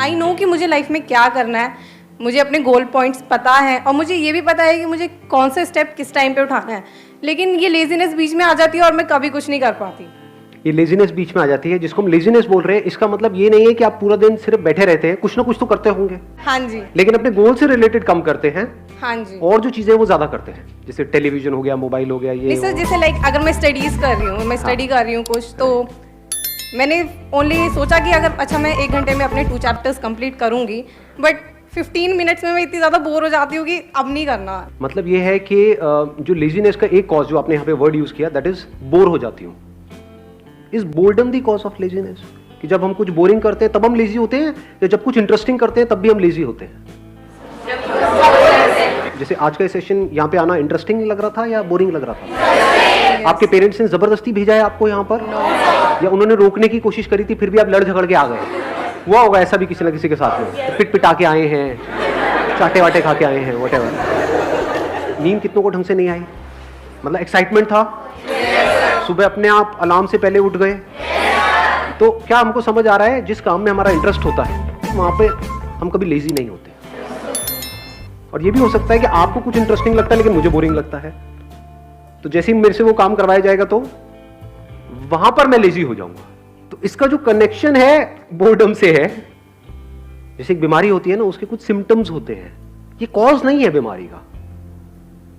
I know कि मुझे life में क्या करना है, मुझे अपने गोल पॉइंट्स पता है और मुझे ये भी पता है कि मुझे कौन से स्टेप किस टाइम पे उठाना है, लेकिन ये लेजीनेस बीच में आ जाती है और मैं कभी कुछ नहीं कर पाती। ये लेजीनेस बीच में आ जाती है, जिसको हम लेजीनेस बोल रहे हैं, इसका मतलब ये नहीं है कि आप पूरा दिन सिर्फ बैठे रहते हैं, कुछ ना कुछ तो करते होंगे। हाँ जी। लेकिन अपने गोल से रिलेटेड कम करते हैं। हाँ जी। और जो चीजें वो ज्यादा करते हैं, जैसे टेलीविजन हो गया, मोबाइल हो गया, ये जैसे लाइक अगर मैं स्टडीज कर रही हूँ, मैं स्टडी कर रही हूँ कुछ, तो मैंने ओनली सोचा कि अगर अच्छा मैं 1 घंटे में अपने 2 चैप्टर्स कंप्लीट करूंगी, बट 15 मिनट्स में मैं इतनी ज़्यादा बोर हो जाती हूँ कि अब नहीं करना। मतलब ये है कि जो लेजीनेस का एक कॉज जो आपने यहाँ पे वर्ड यूज किया, दैट इज बोर हो जाती हूँ। Is boredom the cause of laziness? कि जब हम कुछ बोरिंग करते हैं तब हम लेजी होते हैं, या जब कुछ इंटरेस्टिंग करते हैं तब भी हम लेजी होते हैं? जैसे आज का सेशन यहाँ पे आना इंटरेस्टिंग लग रहा था या बोरिंग लग रहा था? आपके पेरेंट्स ने जबरदस्ती भेजा है आपको यहाँ पर, या उन्होंने रोकने की कोशिश करी थी फिर भी आप लड़ झगड़ के आ गए? हुआ होगा ऐसा भी किसी न किसी के साथ में, पिट पिटा के आए हैं, चाटे वाटे खा के आए हैं, व्हाटएवर। नींद कितनों को ढंग से नहीं आई? मतलब एक्साइटमेंट था, सुबह अपने आप अलार्म से पहले उठ गए। तो क्या हमको समझ आ रहा है, जिस काम में हमारा इंटरेस्ट होता है वहाँ पे हम कभी लेजी नहीं होते। और ये भी हो सकता है कि आपको कुछ इंटरेस्टिंग लगता है लेकिन मुझे बोरिंग लगता है, तो जैसे ही मेरे से वो काम करवाया जाएगा तो वहां पर मैं लेजी हो जाऊंगा। तो इसका जो कनेक्शन है बोर्डम से है। जैसे एक बीमारी होती है ना, उसके कुछ सिम्टम्स होते हैं, ये कॉज नहीं है बीमारी का।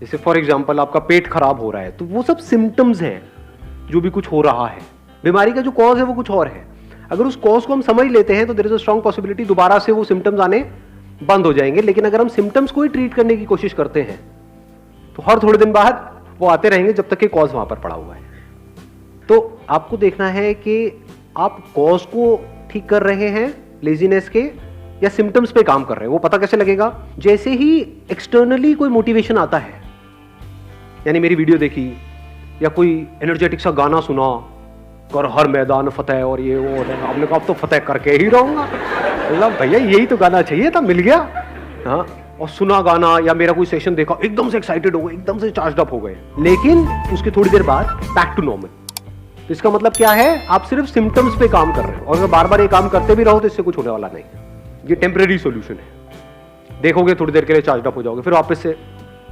जैसे फॉर एग्जांपल आपका पेट खराब हो रहा है, तो वो सब सिम्टम्स हैं जो भी कुछ हो रहा है। बीमारी का जो कॉज है वो कुछ और है। अगर उस कॉज को हम समझ लेते हैं तो there is a strong possibility दोबारा से वो सिम्टम्स आने बंद हो जाएंगे। लेकिन अगर हम सिम्टम्स को ही ट्रीट करने की कोशिश करते हैं तो हर थोड़े दिन बाद वो आते रहेंगे जब तक कि कॉज वहां पर पड़ा हुआ है। तो आपको देखना है कि आप कॉज को ठीक कर रहे हैं लेजीनेस के, या सिम्टम्स पे काम कर रहे हैं। वो पता कैसे लगेगा? जैसे ही एक्सटर्नली कोई मोटिवेशन आता है, यानी मेरी वीडियो देखी या कोई एनर्जेटिक सा गाना सुना, कर हर मैदान फतेह और ये वो, आपने कहा अब तो फतेह करके ही रहूंगा। मतलब भैया यही तो गाना चाहिए था, मिल गया। हाँ, और सुना गाना या मेरा कोई सेशन देखा, एकदम से एक्साइटेड हो गए, एकदम से चार्ज अप हो गए, लेकिन उसके थोड़ी देर बाद बैक टू नॉर्मल। तो इसका मतलब क्या है? आप सिर्फ सिम्टम्स पे काम कर रहे हो, और अगर बार बार ये काम करते भी रहो तो इससे कुछ होने वाला नहीं। ये टेम्परेरी सॉल्यूशन है, देखोगे थोड़ी देर के लिए चार्ज अप हो जाओगे, फिर वापस से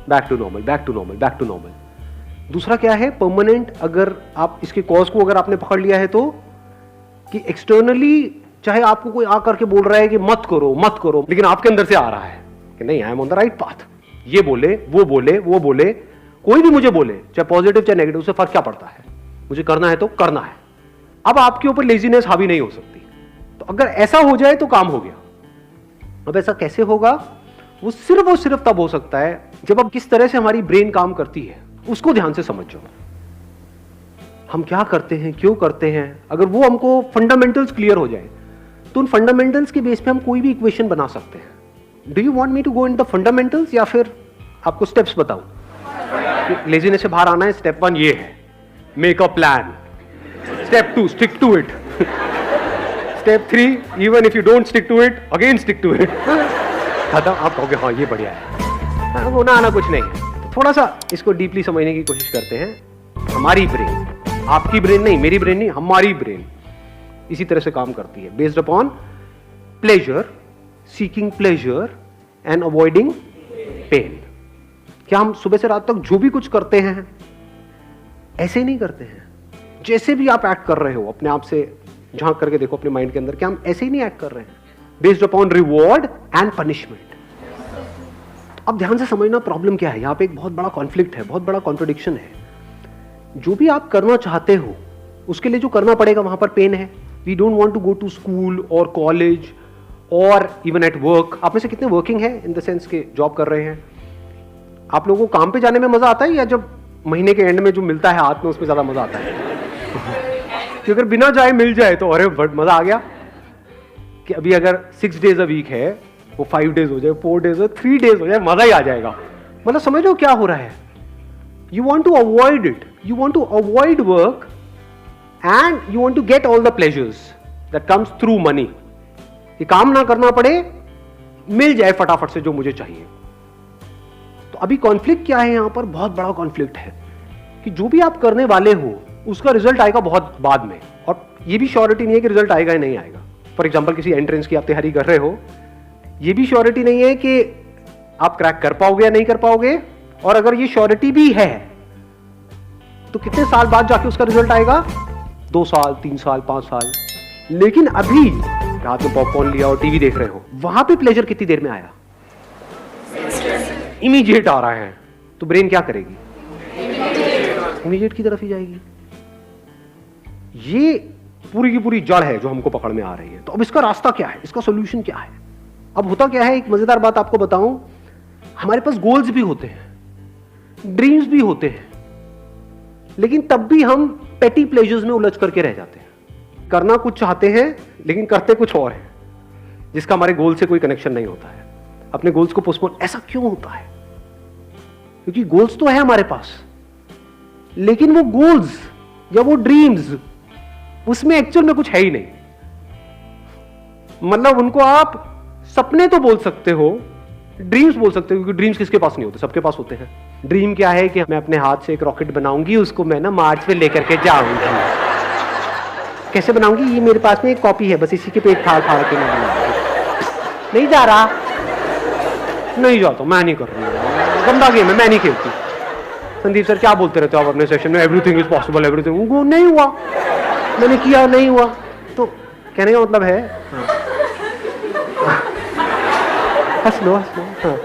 back to normal, back to normal, back to normal. दूसरा क्या है? परमानेंट। अगर आप इसके कॉज को अगर आपने पकड़ लिया है तो, कि एक्सटर्नली चाहे आपको कोई आकर के बोल रहा है कि मत करो मत करो, लेकिन आपके अंदर से आ रहा है कि नहीं, I am on the right path. ये बोले, वो बोले, वो बोले, कोई भी मुझे बोले, चाहे पॉजिटिव चाहे नेगेटिव, उससे फर्क क्या पड़ता है? मुझे करना है तो करना है। अब आपके ऊपर लेजीनेस हावी नहीं हो सकती। तो अगर ऐसा हो जाए तो काम हो गया। अब ऐसा कैसे होगा? वो सिर्फ तब हो सकता है जब अब किस तरह से हमारी ब्रेन काम करती है उसको ध्यान से समझो। हम क्या करते हैं, क्यों करते हैं, अगर वो हमको फंडामेंटल्स क्लियर हो जाए तो उन फंडामेंटल्स के बेस पे हम कोई भी इक्वेशन बना सकते हैं। Do you want me to go in the fundamentals, या फिर आपको स्टेप्स बताऊं? लेजीनेस से बाहर आना है, स्टेप 1 ये है, make a plan. Step 2 stick to it. Step 3 even if you don't stick to it, again stick to it. खत्म। आप कहोगे हाँ ये बढ़िया है, होना आना कुछ नहीं है। थोड़ा सा इसको डीपली समझने की कोशिश करते हैं। हमारी ब्रेन, आपकी ब्रेन नहीं, मेरी ब्रेन नहीं, हमारी ब्रेन इसी तरह से काम करती है, based upon pleasure, seeking pleasure and avoiding pain. क्या हम सुबह से रात तक जो भी कुछ करते हैं ऐसे ही नहीं करते हैं? जैसे भी आप एक्ट कर रहे हो, अपने आप से झांक करके देखो अपने माइंड के अंदर, क्या हम ऐसे ही नहीं एक्ट कर रहे हैं? Based upon reward and punishment. अब ध्यान से समझना प्रॉब्लम क्या है। यहां पे एक बहुत बड़ा कॉन्फ्लिक्ट है, बहुत बड़ा कॉन्ट्रडिक्शन है। जो भी आप करना चाहते हो उसके लिए जो करना पड़ेगा वहां पर पेन है। We don't want to go to school और कॉलेज और इवन एट वर्क। आप में से कितने वर्किंग है, इन द सेंस के जॉब कर रहे हैं? आप लोगों को काम पे जाने में मजा आता है, या जब महीने के एंड में जो मिलता है हाथ में उसमें ज्यादा मजा आता है? कि अगर बिना जाए मिल जाए तो अरे मजा आ गया। कि अभी अगर 6 days a week है, वो 5 days हो जाए, 4 days हो, 3 days हो जाए, मजा ही आ जाएगा। मतलब समझ लो क्या हो रहा है। You want to avoid it, you want to avoid work and you want to get all the pleasures that comes through money. ये काम ना करना पड़े, मिल जाए फटाफट से जो मुझे चाहिए। तो अभी कॉन्फ्लिक्ट क्या है यहां पर? बहुत बड़ा कॉन्फ्लिक्ट है कि जो भी आप करने वाले हो उसका रिजल्ट आएगा बहुत बाद में, और ये भी श्योरिटी नहीं है कि रिजल्ट आएगा या नहीं आएगा। फॉर एग्जाम्पल किसी एंट्रेंस की आप तैयारी कर रहे हो, ये भी श्योरिटी नहीं है कि आप क्रैक कर पाओगे या नहीं कर पाओगे, और अगर ये श्योरिटी भी है तो कितने साल बाद जाके उसका रिजल्ट आएगा, 2 साल, 3 साल, 5 साल। लेकिन अभी रात में पॉपकॉर्न लिया और टीवी देख रहे हो, वहां पे प्लेजर कितनी देर में आया, इमीडिएट आ रहा है, तो ब्रेन क्या करेगी, इमीडिएट की तरफ ही जाएगी। ये पूरी की पूरी जड़ है जो हमको पकड़ में आ रही है। तो अब इसका रास्ता क्या है, इसका सोल्यूशन क्या है? अब होता क्या है, एक मजेदार बात आपको बताऊं, हमारे पास गोल्स भी होते हैं, ड्रीम्स भी होते हैं, लेकिन तब भी हम पेटी प्लेजर्स में उलझ करके रह जाते हैं। करना कुछ चाहते हैं लेकिन करते कुछ और है, जिसका हमारे गोल से कोई कनेक्शन नहीं होता है। अपने गोल्स को पोस्टपोन, ऐसा क्यों होता है? क्योंकि गोल्स तो है हमारे पास, लेकिन वो गोल्स या वो ड्रीम्स, उसमें एक्चुअल में कुछ है ही नहीं। मतलब उनको आप सपने तो बोल सकते हो, ड्रीम्स बोल सकते हो, क्योंकि ड्रीम्स किसके पास नहीं होते, सबके पास होते हैं। ड्रीम क्या है कि मैं अपने हाथ से एक रॉकेट बनाऊंगी, उसको मैं ना मार्स पे लेकर के जाऊंगी। कैसे बनाऊंगी, ये मेरे पास में एक कॉपी है, बस इसी के पेट फाड़ फाड़ के मैं बनाऊंगी। नहीं जा रहा, नहीं जाता, मैं नहीं कर रही, गंदा गेम है, मैं नहीं खेलती। संदीप सर क्या बोलते रहते हो आप अपने सेशन में, एवरीथिंग इज पॉसिबल, एवरीथिंग। वो नहीं हुआ, मैंने किया, नहीं हुआ। तो कहने का मतलब है, हंस लो हंस लो। हाँ,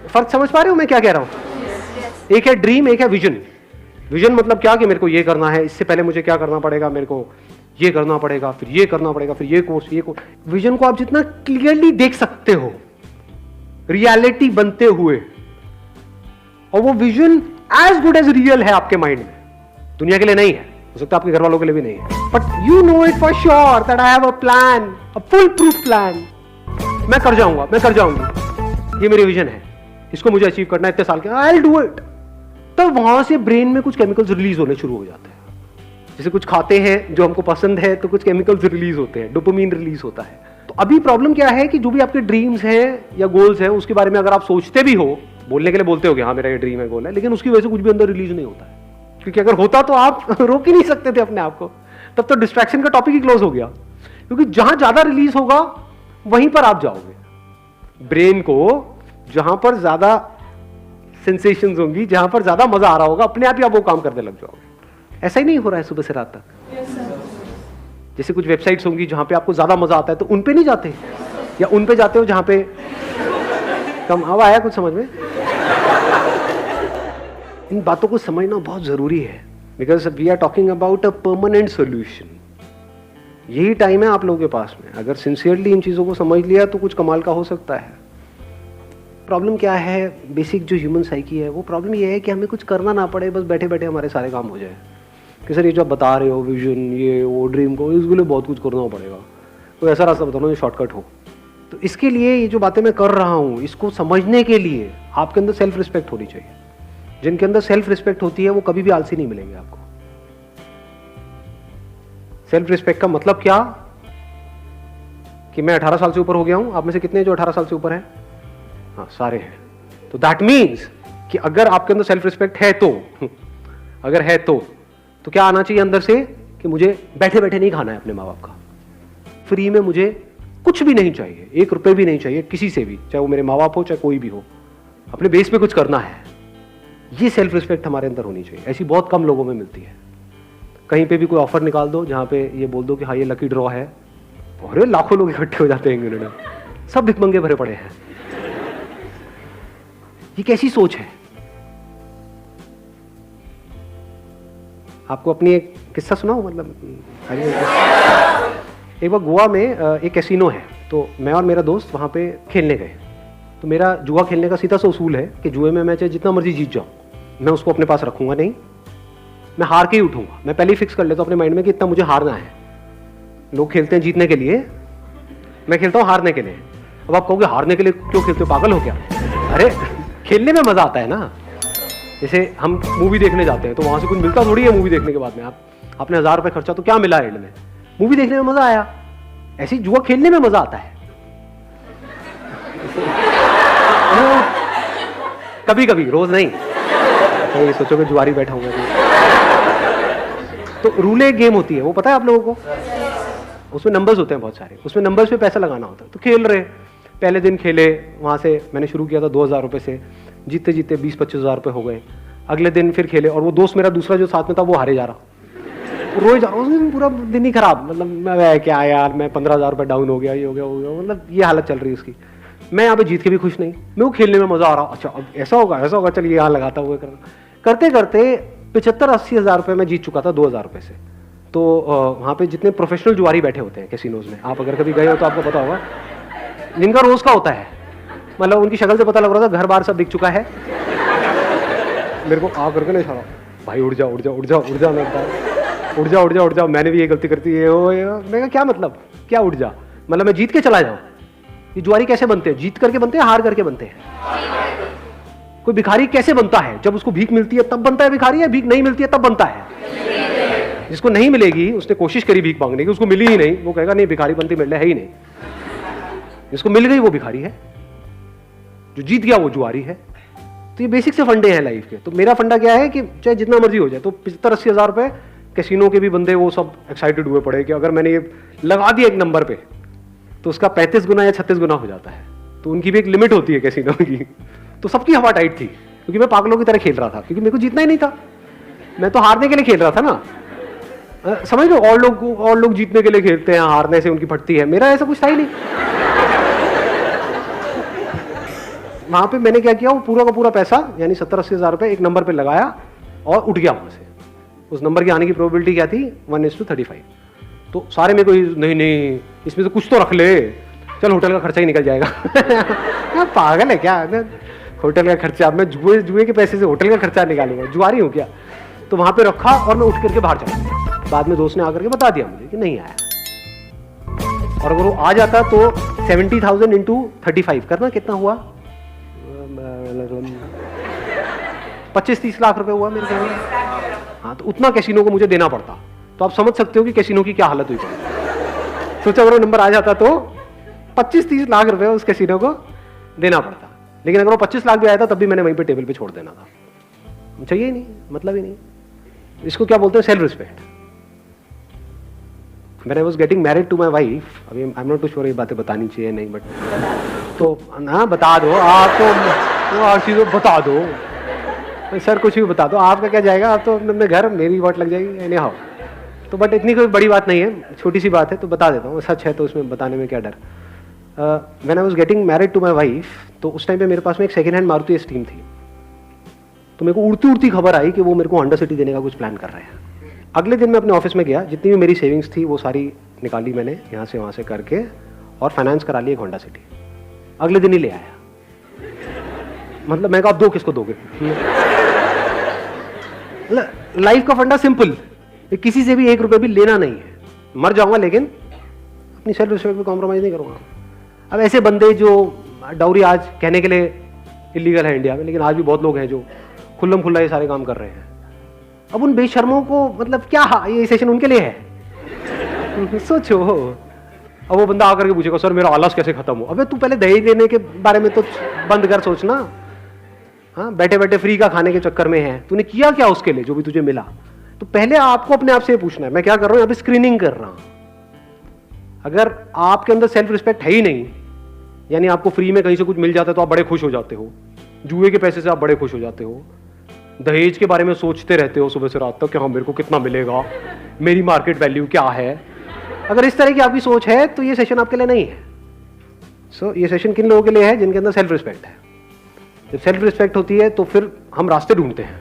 फर्क समझ पा रहे हो मैं क्या कह रहा हूं? एक है ड्रीम, एक है विजन। विजन मतलब क्या, कि मेरे को ये करना है, इससे पहले मुझे क्या करना पड़ेगा, मेरे को ये करना पड़ेगा, फिर ये करना पड़ेगा, फिर ये कोर्स, ये कोर्स। विजन को आप जितना क्लियरली देख सकते हो रियलिटी बनते हुए, और वो vision as good as real है आपके माइंड में, दुनिया के लिए नहीं है, हो सकता है आपके घर वालों के लिए भी नहीं है, but you know it for sure that I have a plan, a full proof plan. मैं कर जाऊंगा, मैं कर जाऊंगी, ये मेरी विजन है, इसको मुझे अचीव करना है इतने साल के, आई विल डू इट। तो वहां से ब्रेन में कुछ केमिकल्स रिलीज होने शुरू हो जाते हैं। जैसे कुछ खाते हैं जो हमको पसंद है तो कुछ केमिकल्स रिलीज होते हैं, डोपामिन रिलीज होता है। तो अभी प्रॉब्लम क्या है कि जो भी आपके ड्रीम्स हैं या गोल्स हैं, उसके बारे में अगर आप सोचते भी हो, बोलने के लिए बोलते हो कि हाँ मेरा ये ड्रीम है, गोल है, लेकिन उसकी वजह से कुछ भी अंदर रिलीज नहीं होता है। क्योंकि अगर होता तो आप रोक ही नहीं सकते थे अपने आप को, तब तो डिस्ट्रैक्शन का टॉपिक ही क्लोज हो गया। क्योंकि जहां ज्यादा रिलीज होगा वहीं पर आप जाओगे। ब्रेन को जहां पर ज्यादा सेंसेशंस होंगी, जहां पर ज्यादा मजा आ रहा होगा, अपने आप ही आप वो काम करने लग जाओगे। ऐसा ही नहीं हो रहा है सुबह से रात तक? जैसे कुछ वेबसाइट्स होंगी जहां पे आपको ज्यादा मजा आता है तो उन पे नहीं जाते, या उन पे जाते हो जहां पे कम। अब आया कुछ समझ में? इन बातों को समझना बहुत जरूरी है, because we are talking about a permanent solution. यही टाइम है आप लोगों के पास में, अगर सिंसियरली इन चीजों को समझ लिया तो कुछ कमाल का हो सकता है। प्रॉब्लम क्या है, बेसिक जो ह्यूमन साइकी है, वो प्रॉब्लम ये है कि हमें कुछ करना ना पड़े, बस बैठे बैठे हमारे सारे काम हो जाए। कि सर ये जो आप बता रहे हो, विजन, ये वो ड्रीम को, इसके लिए बहुत कुछ करना पड़ेगा, कोई ऐसा रास्ता बताओ जो शॉर्टकट हो। तो इसके लिए ये जो बातें मैं कर रहा हूँ, इसको समझने के लिए आपके अंदर सेल्फ रिस्पेक्ट होनी चाहिए। जिनके अंदर सेल्फ रिस्पेक्ट होती है वो कभी भी आलसी नहीं मिलेंगे आपको। सेल्फ रिस्पेक्ट का मतलब क्या, कि मैं 18 साल से ऊपर हो गया हूं। आप में से कितने जो 18 साल से ऊपर हैं? हाँ, सारे हैं। तो दैट मीन्स कि अगर आपके अंदर सेल्फ रिस्पेक्ट है तो अगर है तो क्या आना चाहिए अंदर से, कि मुझे बैठे बैठे नहीं खाना है अपने माँ बाप का, फ्री में मुझे कुछ भी नहीं चाहिए, 1 रुपए भी नहीं चाहिए किसी से भी, चाहे वो मेरे माँ बाप हो चाहे कोई भी हो, अपने बेस पे कुछ करना है। ये सेल्फ रिस्पेक्ट हमारे अंदर होनी चाहिए। ऐसी बहुत कम लोगों में मिलती है। कहीं पे भी कोई ऑफर निकाल दो जहां पे ये बोल दो कि हाँ ये लकी ड्रॉ है, और लाखों लोग इकट्ठे हो जाते हैं, सब भिखमंगे भरे पड़े हैं। ये कैसी सोच है? आपको अपनी एक किस्सा सुनाऊं, मतलब एक बार गोवा में एक कैसीनो है, तो मैं और मेरा दोस्त वहां पे खेलने गए। तो मेरा जुआ खेलने का सीधा सा उसूल है कि जुए में मैं चाहे जितना मर्जी जीत जाऊं, मैं उसको अपने पास रखूंगा नहीं, मैं हार के ही उठूंगा। मैं पहले ही फिक्स कर लेता हूं अपने माइंड में कि इतना मुझे हारना है। लोग खेलते हैं जीतने के लिए, मैं खेलता हूं हारने के लिए। अब आप कहोगे हारने के लिए क्यों खेलते हो, पागल हो क्या? अरे खेलने में मजा आता है ना। जैसे हम मूवी देखने जाते हैं तो वहां से कुछ मिलता थोड़ी है मूवी देखने के बाद में। आपने 1000 रुपए खर्चा तो क्या मिला एंड में? मूवी देखने में मजा आया। ऐसे ही जुआ खेलने में मजा आता है कभी कभी, रोज नहीं। तो ये सोचो कि जुआरी बैठा हूँ मैं। तो रूले गेम होती है, वो पता है आप लोगों को? उसमें नंबर्स होते हैं बहुत सारे, उसमें नंबर्स पे पैसा लगाना होता है। तो खेल रहे, पहले दिन खेले, वहाँ से मैंने शुरू किया था 2,000 रुपये से, जीते जीते 20-25 हज़ार रुपये हो गए। अगले दिन फिर खेले और वो दोस्त मेरा दूसरा जो साथ में था वो हारे जा रहा, रोज जा रहा, उस दिन पूरा दिन ही खराब, मतलब मैं क्या यार, मैं 15,000 रुपये डाउन हो गया, ये हो गया, मतलब ये हालत चल रही है उसकी। मैं यहाँ पे जीत के भी खुश नहीं, मैं वो खेलने में मज़ा आ रहा, अच्छा अब ऐसा होगा चलिए यहाँ लगाता हुआ करते करते 75-80 हज़ार रुपये मैं जीत चुका था 2,000 रुपये से। तो वहाँ पे जितने प्रोफेशनल जुआरी बैठे होते हैं कैसीनोज में, आप अगर कभी गए हो तो आपको पता होगा, जिनका रोज का होता है, मतलब उनकी शक्ल से पता लग रहा था घर बार सब दिख चुका है। मेरे को आ करके नहीं इशारा, भाई उड़ जाओ उड़ जाओ उड़ जाओ उड़ जाओ, मैं उड़ जाओ उड़ जाओ उड़ जाओ, मैंने भी ये गलती करती है, मैं क्या मतलब क्या उड़ जा, मतलब मैं जीत के चला जाऊँ। ये जुआरी कैसे बनते हैं? जीत करके बनते हैं, हार करके बनते हैं। कोई भिखारी कैसे बनता है? जब उसको भीख मिलती है तब बनता है भिखारी, या भीख नहीं मिलती है तब बनता है? जिसको नहीं मिलेगी, उसने कोशिश करी भीख मांगने की, उसको मिली ही नहीं, वो कहेगा नहीं भिखारी बनती मिल है ही नहीं। जिसको मिल गई वो भिखारी है, जो जीत गया वो जुआरी है। तो ये बेसिक से फंडे हैं लाइफ के। तो मेरा फंडा क्या है कि चाहे जितना मर्जी हो जाए, तो 75-80 हज़ार रुपये कैसीनो के भी बंदे वो सब एक्साइटेड हुए पड़े कि अगर मैंने ये लगा दिया एक नंबर पे तो उसका 35 गुना या 36 गुना हो जाता है। तो उनकी भी एक लिमिट होती है कैसीनो की। तो सबकी हवा टाइट थी, क्योंकि मैं पागलों की तरह खेल रहा था, क्योंकि मेरे को जीतना ही नहीं था, मैं तो हारने के लिए खेल रहा था ना। समझ लो, और लोग जीतने के लिए खेलते हैं, हारने से उनकी फटती है, मेरा ऐसा कुछ था ही नहीं। वहां पे मैंने क्या किया, वो पूरा का पूरा पैसा यानी 70-80 हज़ार रुपये एक नंबर पे लगाया और उठ गया वहां से। उस नंबर की आने की प्रोबेबिलिटी क्या थी? 1:35। तो सारे मेरे को नहीं इसमें से कुछ तो रख ले, चल होटल का खर्चा ही निकल जाएगा। क्या पागल है क्या, होटल का खर्चा, मैं जुए के पैसे से होटल का खर्चा निकालूंगा, जुआरी हूँ क्या? तो वहां पे रखा और मैं उठ करके बाहर चला गया। बाद में दोस्त ने आकर के बता दिया मुझे कि नहीं आया, और अगर वो आ जाता तो 70,000 × 35 करना कितना हुआ? 25-30 लाख रुपए हुआ मेरे ख्याल में। हाँ, तो उतना कैसीनो को मुझे देना पड़ता। तो आप समझ सकते हो कि कैसीनो की क्या हालत हुई पड़ी। सोचो अगर वो नंबर आ जाता तो 25-30 लाख रुपए उस कैसीनो को देना पड़ता। लेकिन अगर वो 25 लाख भी आया था तब भी मैंने वहीं पे टेबल पे छोड़ देना था, चाहिए ही नहीं, मतलब ही नहीं। इसको क्या बोलते हैं? Self respect. When I was getting married to my wife, अभी I'm not too sure ये बातें बतानी चाहिए नहीं, बट तो ना बता दो आप, तो हर चीज़ बता दो सर, कुछ भी बता दो, आपका क्या जाएगा, आप तो अपने घर, मेरी वाट लग जाएगी एनी हाउ। तो बट इतनी कोई बड़ी बात नहीं है, छोटी सी बात है, तो बता देता हूँ, सच है तो उसमें बताने में क्या डर। When I was getting married to my wife, तो उस टाइम पे मेरे पास में एक सेकेंड हैंड मारुति एस्टीम थी। तो मेरे को उड़ती उड़ती खबर आई कि वो मेरे को होंडा सिटी देने का कुछ प्लान कर रहे हैं। अगले दिन मैं अपने ऑफिस में गया, जितनी भी मेरी सेविंग्स थी वो सारी निकाली मैंने यहाँ से वहाँ से करके, और फाइनेंस करा ली एक होंडा सिटी। अगले दिन ही ले आया। मतलब मैं कहा, आप दो किसको दोगे? लाइफ का फंडा सिंपल, किसी से भी 1 रुपये भी लेना नहीं है। मर जाऊंगा लेकिन अपनी सेल्फ रिस्पेक्ट पे कॉम्प्रोमाइज नहीं करूंगा। अब ऐसे बंदे जो डाउरी आज कहने के लिए इलीगल है इंडिया में, लेकिन आज भी बहुत लोग हैं जो खुल्लम खुल्ला ये सारे काम कर रहे हैं। अब उन बेशर्मों को, मतलब क्या ये सेशन उनके लिए है? सोचो। अब वो बंदा आकर के पूछेगा, सर मेरा आलस कैसे खत्म हो? अबे तू पहले दहेज लेने के बारे में तो बंद कर सोचना। हाँ, बैठे बैठे फ्री का खाने के चक्कर में है, तूने किया क्या उसके लिए जो भी तुझे मिला? तो पहले आपको अपने आप से पूछना है, मैं क्या कर रहा हूं? यहाँ पे स्क्रीनिंग कर रहा हूं। अगर आपके अंदर सेल्फ रिस्पेक्ट है ही नहीं, यानी आपको फ्री में कहीं से कुछ मिल जाता है तो आप बड़े खुश हो जाते हो, जुए के पैसे से आप बड़े खुश हो जाते हो, दहेज के बारे में सोचते रहते हो सुबह से रात तक कि हाँ मेरे को कितना मिलेगा, मेरी मार्केट वैल्यू क्या है। अगर इस तरह की आपकी सोच है तो ये सेशन आपके लिए नहीं है। सो ये सेशन किन लोगों के लिए है? जिनके अंदर सेल्फ रिस्पेक्ट है। जब सेल्फ रिस्पेक्ट होती है तो फिर हम रास्ते ढूंढते हैं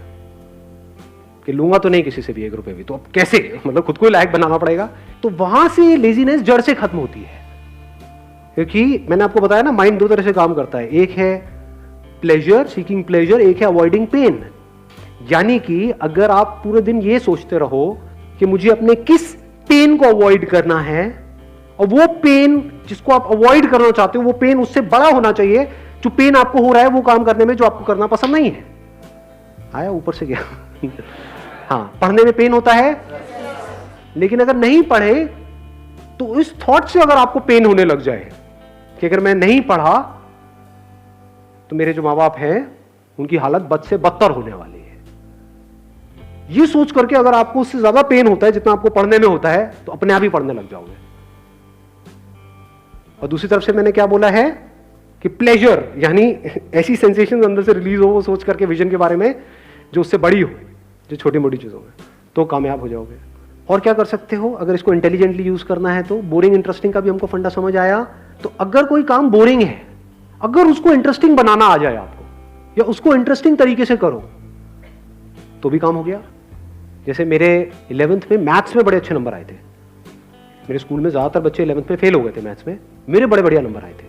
कि लूंगा तो नहीं किसी से भी 1 रुपये भी, तो अब कैसे, मतलब खुद को ही लायक बनाना पड़ेगा। तो वहां से लेजीनेस जड़ से खत्म होती है, क्योंकि मैंने आपको बताया ना, माइंड 2 तरह से काम करता है। एक है प्लेजर, सीकिंग प्लेजर, एक है अवॉइडिंग पेन। यानी कि अगर आप पूरे दिन ये सोचते रहो कि मुझे अपने किस पेन को अवॉइड करना है, और वो पेन जिसको आप अवॉइड करना चाहते हो वो पेन उससे बड़ा होना चाहिए जो पेन आपको हो रहा है वो काम करने में जो आपको करना पसंद नहीं है। आया ऊपर से गया। हाँ, पढ़ने में पेन होता है, लेकिन अगर नहीं पढ़े तो इस थॉट से अगर आपको पेन होने लग जाए कि अगर मैं नहीं पढ़ा तो मेरे जो माँ बाप हैं उनकी हालत बद से बदतर होने वाली है, ये सोच करके अगर आपको उससे ज्यादा पेन होता है जितना आपको पढ़ने में होता है, तो अपने आप ही पढ़ने लग जाओगे। और दूसरी तरफ से मैंने क्या बोला है कि प्लेजर, यानी ऐसी सेंसेशन अंदर से रिलीज हो वो सोच करके विजन के बारे में जो उससे बड़ी हो, जो छोटी मोटी चीज़ों में, तो कामयाब हो जाओगे। और क्या कर सकते हो अगर इसको इंटेलिजेंटली यूज करना है तो? बोरिंग इंटरेस्टिंग का भी हमको फंडा समझ आया। तो अगर कोई काम बोरिंग है, अगर उसको इंटरेस्टिंग बनाना आ जाए आपको, या उसको इंटरेस्टिंग तरीके से करो, तो भी काम हो गया। जैसे मेरे 11th में मैथ्स में बड़े अच्छे नंबर आए थे। मेरे स्कूल में ज़्यादातर बच्चे 11th में फेल हो गए थे मैथ्स में, मेरे बड़े बढ़िया नंबर आए थे।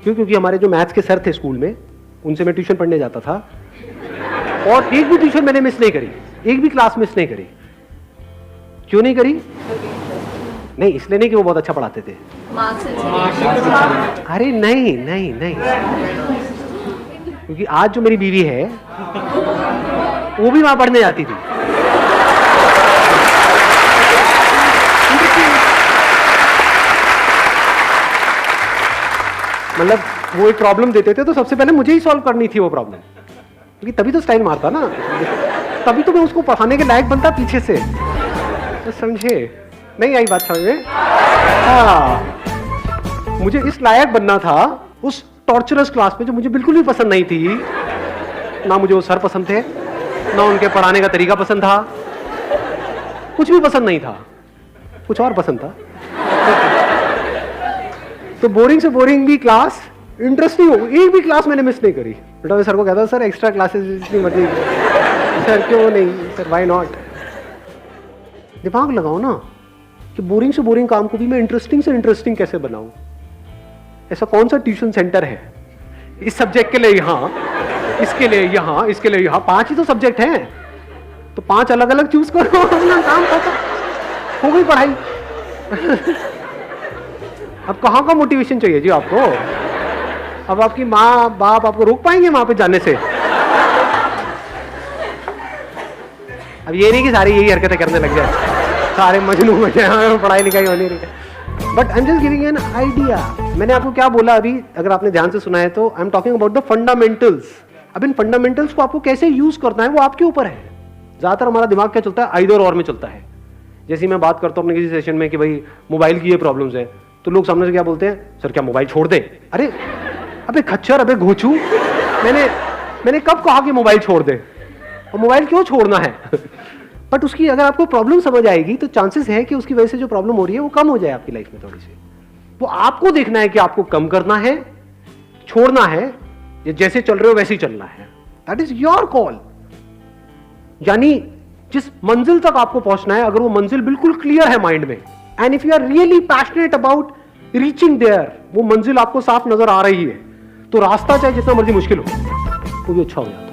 क्यों? क्योंकि हमारे जो मैथ्स के सर थे स्कूल में, उनसे मैं ट्यूशन पढ़ने जाता था, और एक भी ट्यूशन मैंने मिस नहीं करी, एक भी क्लास मिस नहीं करी। क्यों नहीं करी? नहीं, इसलिए नहीं कि वो बहुत अच्छा पढ़ाते थे। अरे नहीं नहीं नहीं, क्योंकि आज जो मेरी बीवी है वो भी वहां पढ़ने जाती थी। मतलब वो एक प्रॉब्लम देते थे तो सबसे पहले मुझे ही सॉल्व करनी थी वो प्रॉब्लम, क्योंकि तभी तो स्टाइल मारता ना, तभी तो मैं उसको पढ़ाने के लायक बनता पीछे से। तो समझे? नहीं आई बात समझ में? हाँ, मुझे इस लायक बनना था उस टॉर्चरस क्लास में जो मुझे बिल्कुल भी पसंद नहीं थी। ना मुझे वो सर पसंद थे, ना उनके पढ़ाने का तरीका पसंद था, कुछ भी पसंद नहीं था, कुछ और पसंद था। तो बोरिंग से बोरिंग भी क्लास इंटरेस्टिंग हो, एक भी क्लास मैंने मिस नहीं करी। बेटा मैं सर को कहता सर एक्स्ट्रा क्लासेस जितनी मर्जी, सर क्यों नहीं, सर व्हाई नॉट। दिमाग लगाओ ना कि बोरिंग से बोरिंग काम को भी मैं इंटरेस्टिंग से इंटरेस्टिंग कैसे बनाऊं। ऐसा कौन सा ट्यूशन सेंटर है इस सब्जेक्ट के लिए यहाँ, इसके लिए यहाँ, इसके लिए यहाँ, 5 ही तो सब्जेक्ट हैं, तो 5 अलग अलग चूज करो, अपना काम खत्म, हो गई पढ़ाई। अब कहाँ का मोटिवेशन चाहिए जी आपको? अब आपकी माँ बाप आपको रोक पाएंगे वहां पे जाने से? अब ये नहीं कि सारी यही हरकतें करने लग जाए, सारे मजनू हो जाए, पढ़ाई लिखाई होनी नहीं। But I am just giving an idea. मैंने आपको क्या बोला अभी, अगर आपने ध्यान से सुना है तो, I am talking about the fundamentals. अब इन फंडामेंटल्स को आपको कैसे यूज करना है वो आपके ऊपर है। ज्यादातर हमारा दिमाग क्या चलता है, आइदर और में चलता है। जैसे मैं बात करता हूँ अपने किसी सेशन में कि भाई मोबाइल की ये प्रॉब्लम्स है, तो लोग सामने से क्या बोलते हैं, सर क्या मोबाइल छोड़ दे? अरे अबे खच्चर, अबे घोचू, मैंने कब कहा कि मोबाइल छोड़ दे? और मोबाइल क्यों छोड़ना है? बट उसकी अगर आपको प्रॉब्लम समझ आएगी तो चांसेस है कि उसकी वजह से जो प्रॉब्लम हो रही है वो कम हो जाए आपकी लाइफ में थोड़ी सी। वो आपको देखना है कि आपको कम करना है, छोड़ना है, या जैसे चल रहे हो वैसे ही चलना है। That is your call. यानी जिस मंजिल तक आपको पहुंचना है, अगर वो मंजिल बिल्कुल क्लियर है माइंड में, and if you are really passionate about reaching there, वो मंजिल आपको साफ नजर आ रही है, तो रास्ता चाहे जितना मर्जी मुश्किल हो वो भी अच्छा हो जाता है।